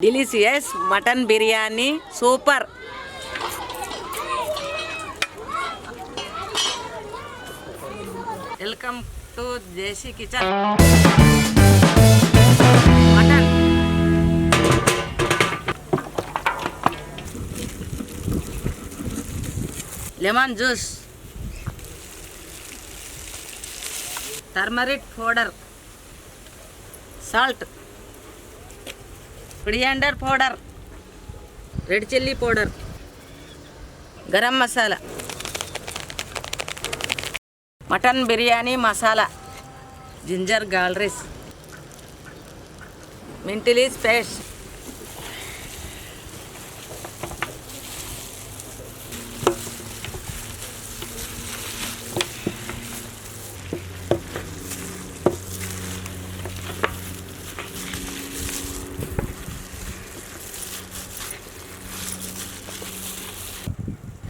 Delicious mutton biryani, super. Welcome to Desi kitchen. Mutton, lemon juice, turmeric powder, salt, coriander powder, red chilli powder, garam masala, mutton biryani masala, ginger garlic, mint leaf paste,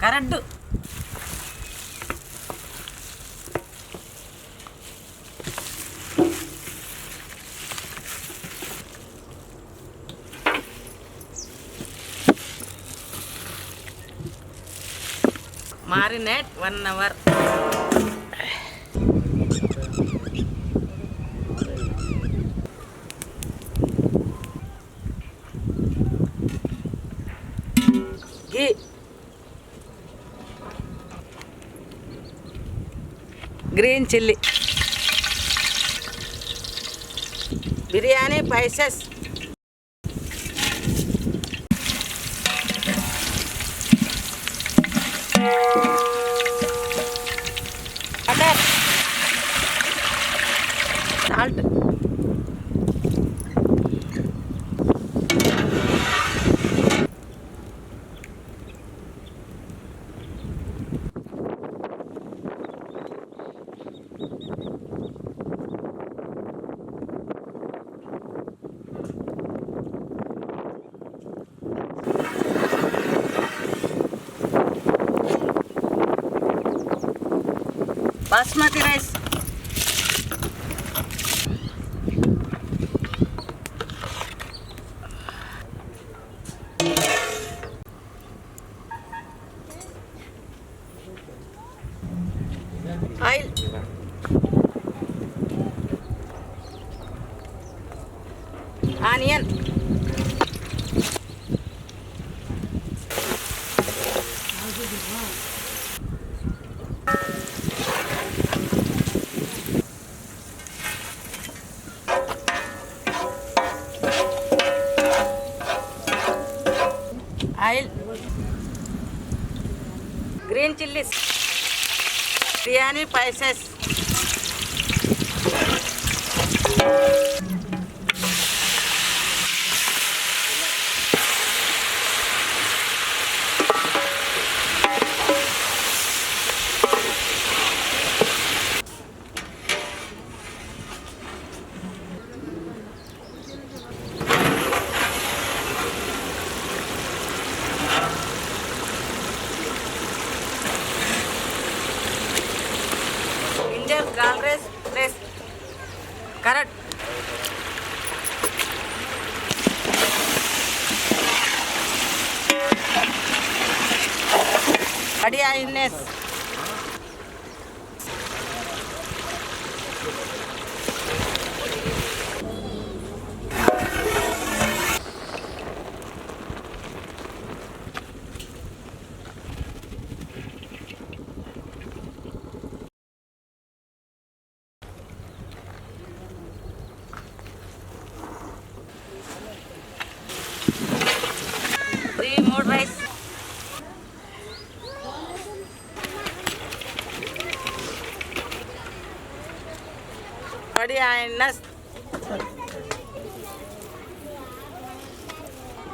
కరడ్డు, marinate 1 hour. Ghee, green chilli, biryani spices, butter, salt, basmati rice, oil, onion, oil, green chillies, biryani spices, ginger garlic paste, carrot, onions, more rice, onions,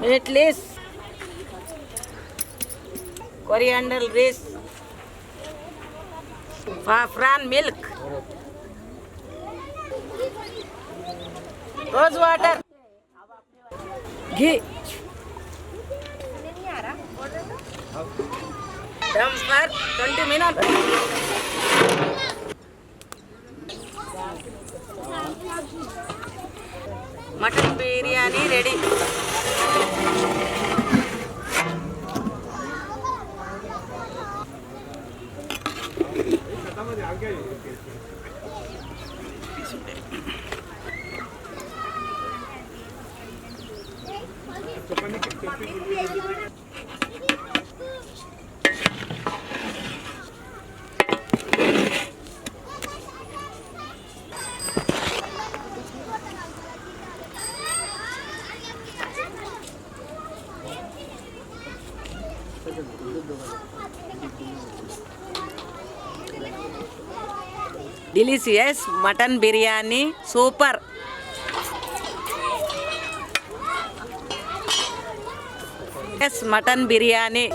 mint leaves, coriander leaves, saffron milk, rose water, ghee, dum for 20 minutes. Mutton biryani ready. Delicious mutton biryani, super. Yes, mutton biryani.